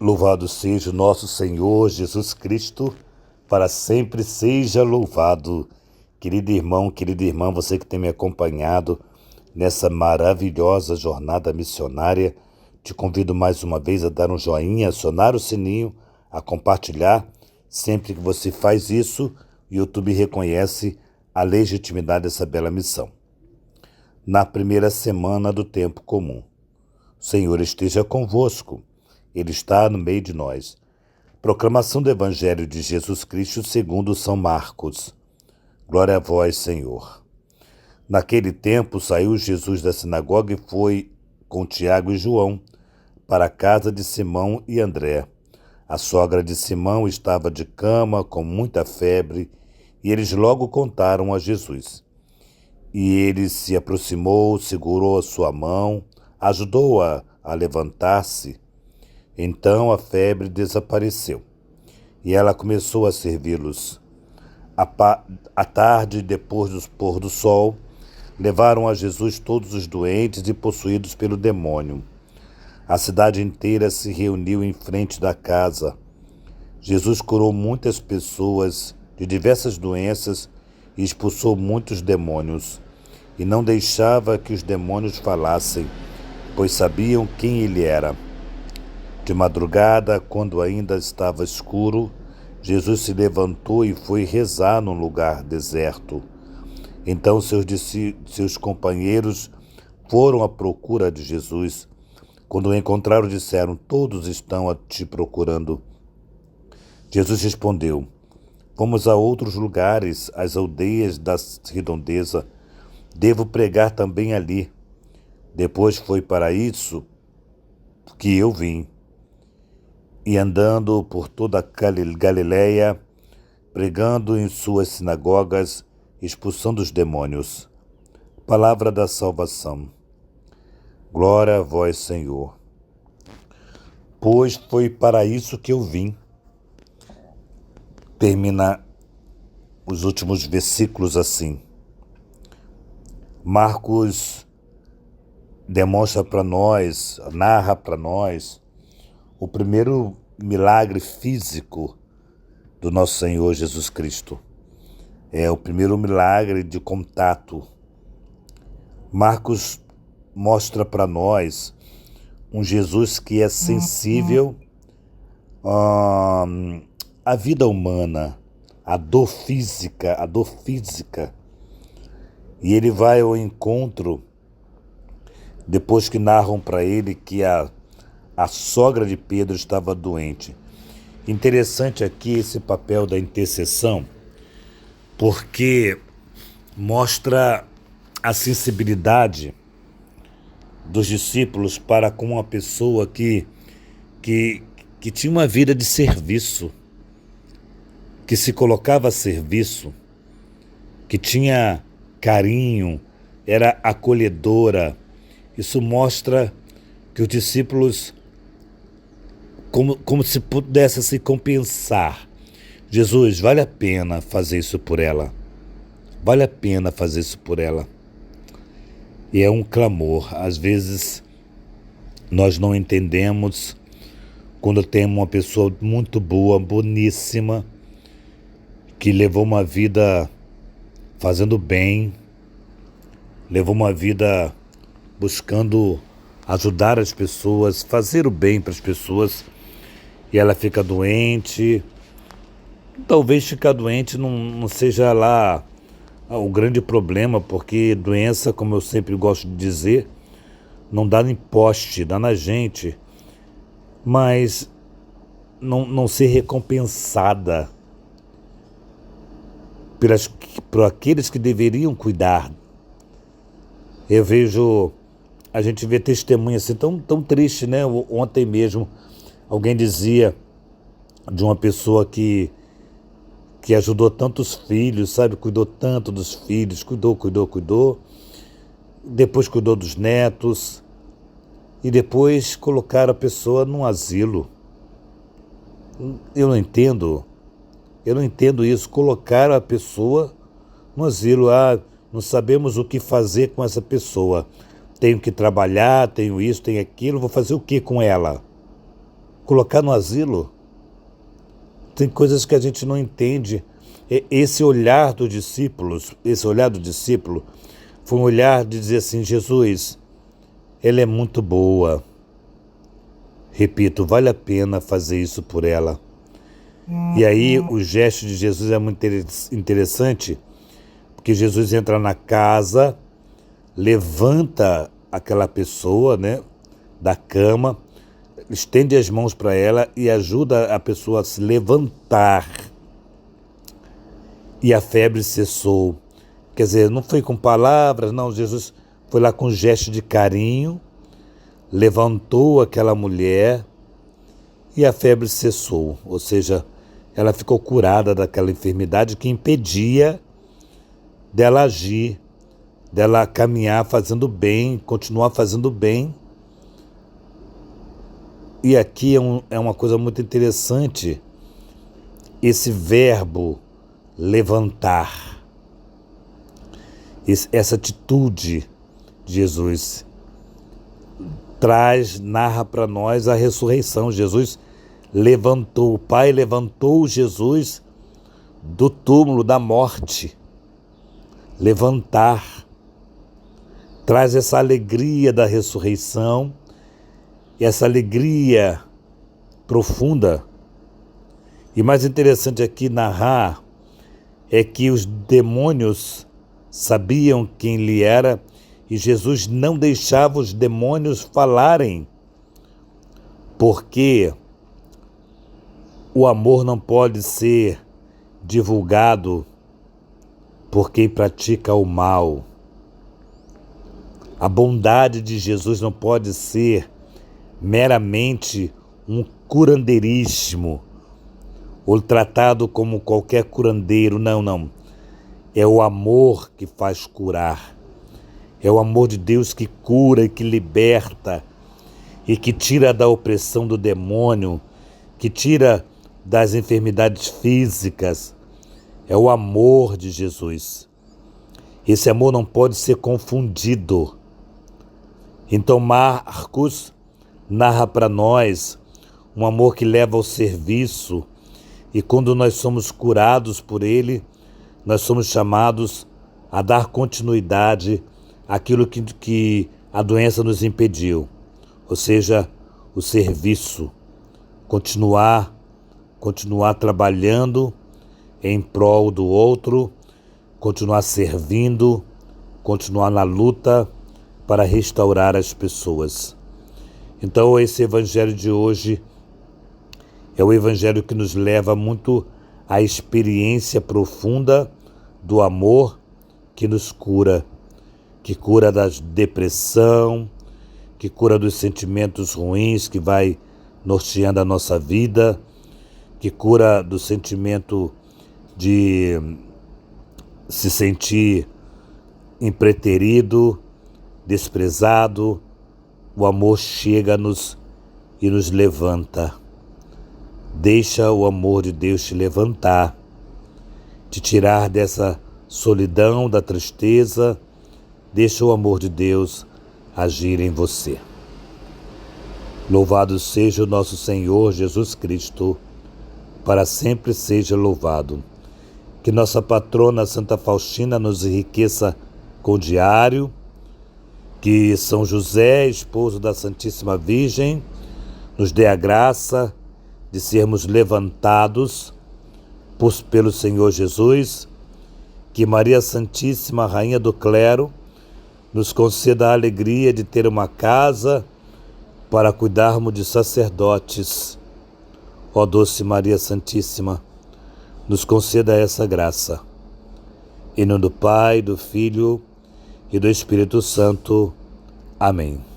Louvado seja o nosso Senhor Jesus Cristo, para sempre seja louvado. Querido irmão, querida irmã, você que tem me acompanhado nessa maravilhosa jornada missionária, te convido mais uma vez a dar um joinha, acionar o sininho, a compartilhar. Sempre que você faz isso, o YouTube reconhece a legitimidade dessa bela missão. Na primeira semana do tempo comum. O Senhor esteja convosco. Ele está no meio de nós. Proclamação do Evangelho de Jesus Cristo segundo São Marcos. Glória a vós, Senhor. Naquele tempo saiu Jesus da sinagoga e foi com Tiago e João para a casa de Simão e André. A sogra de Simão estava de cama com muita febre e eles logo contaram a Jesus. E ele se aproximou, segurou a sua mão, ajudou-a a levantar-se. Então a febre desapareceu e ela começou a servi-los. À tarde, depois do pôr do sol, levaram a Jesus todos os doentes e possuídos pelo demônio. A cidade inteira se reuniu em frente da casa. Jesus curou muitas pessoas de diversas doenças e expulsou muitos demônios. E não deixava que os demônios falassem, pois sabiam quem ele era. De madrugada, quando ainda estava escuro, Jesus se levantou e foi rezar num lugar deserto. Então seus companheiros foram à procura de Jesus. Quando o encontraram, disseram: "Todos estão a te procurando." Jesus respondeu: "Vamos a outros lugares, às aldeias da redondeza. Devo pregar também ali. Depois foi para isso que eu vim." E andando por toda a Galileia, pregando em suas sinagogas, expulsando os demônios. Palavra da salvação. Glória a vós, Senhor. Pois foi para isso que eu vim. Termina os últimos versículos assim. Marcos demonstra para nós, narra para nós, o primeiro milagre físico do nosso Senhor Jesus Cristo. É o primeiro milagre de contato. Marcos mostra para nós um Jesus que é sensível à vida humana, à dor física, E ele vai ao encontro, depois que narram para ele que a sogra de Pedro estava doente. Interessante aqui esse papel da intercessão, porque mostra a sensibilidade dos discípulos para com uma pessoa que tinha uma vida de serviço, que se colocava a serviço, que tinha carinho, era acolhedora. Isso mostra que os discípulos, como se pudesse se compensar. Jesus, vale a pena fazer isso por ela. Vale a pena fazer isso por ela. E é um clamor. Às vezes nós não entendemos quando temos uma pessoa muito boa, boníssima, que levou uma vida fazendo bem, levou uma vida buscando ajudar as pessoas, fazer o bem para as pessoas, e ela fica doente. Talvez ficar doente não seja lá o grande problema, porque doença, como eu sempre gosto de dizer, não dá em poste, dá na gente, mas não ser recompensada por aqueles que deveriam cuidar. A gente vê testemunhas assim tão triste, né? Ontem mesmo alguém dizia de uma pessoa que ajudou tantos filhos, sabe? Cuidou tanto dos filhos, cuidou. Depois cuidou dos netos e depois colocaram a pessoa num asilo. Eu não entendo isso. Colocaram a pessoa no asilo. Não sabemos o que fazer com essa pessoa. Tenho que trabalhar, tenho isso, tenho aquilo, vou fazer o que com ela? colocar no asilo. Tem coisas que a gente não entende. Esse olhar do discípulo foi um olhar de dizer assim, Jesus, ela é muito boa. Repito, vale a pena fazer isso por ela. E aí o gesto de Jesus é muito interessante, porque Jesus entra na casa, levanta aquela pessoa, né, da cama, estende as mãos para ela e ajuda a pessoa a se levantar. E a febre cessou. Quer dizer, não foi com palavras, não. Jesus foi lá com um gesto de carinho, levantou aquela mulher e a febre cessou. Ou seja, ela ficou curada daquela enfermidade que impedia dela agir, dela caminhar fazendo bem, continuar fazendo bem. E aqui é uma coisa muito interessante, esse verbo levantar, essa atitude de Jesus narra para nós a ressurreição. Jesus levantou, o Pai levantou Jesus do túmulo da morte. Levantar traz essa alegria da ressurreição, essa alegria profunda. E mais interessante aqui narrar é que os demônios sabiam quem ele era e Jesus não deixava os demônios falarem, porque o amor não pode ser divulgado por quem pratica o mal. A bondade de Jesus não pode ser meramente um curandeirismo, ou tratado como qualquer curandeiro. Não. É o amor que faz curar. É o amor de Deus que cura e que liberta e que tira da opressão do demônio, que tira das enfermidades físicas. É o amor de Jesus. Esse amor não pode ser confundido. Então Marcos narra para nós um amor que leva ao serviço, e quando nós somos curados por ele, nós somos chamados a dar continuidade àquilo que a doença nos impediu. Ou seja, o serviço, continuar trabalhando em prol do outro, continuar servindo, continuar na luta para restaurar as pessoas. Então esse evangelho de hoje é o evangelho que nos leva muito à experiência profunda do amor que nos cura, que cura da depressão, que cura dos sentimentos ruins que vai norteando a nossa vida, que cura do sentimento de se sentir impreterido, desprezado. O amor chega-nos e nos levanta. Deixa o amor de Deus te levantar, te tirar dessa solidão, da tristeza. Deixa o amor de Deus agir em você. Louvado seja o nosso Senhor Jesus Cristo, para sempre seja louvado. Que nossa patrona Santa Faustina nos enriqueça com o diário, que São José, esposo da Santíssima Virgem, nos dê a graça de sermos levantados pelo Senhor Jesus, que Maria Santíssima, Rainha do Clero, nos conceda a alegria de ter uma casa para cuidarmos de sacerdotes. Ó doce Maria Santíssima, nos conceda essa graça. Em nome do Pai, do Filho e do Espírito Santo. Amém.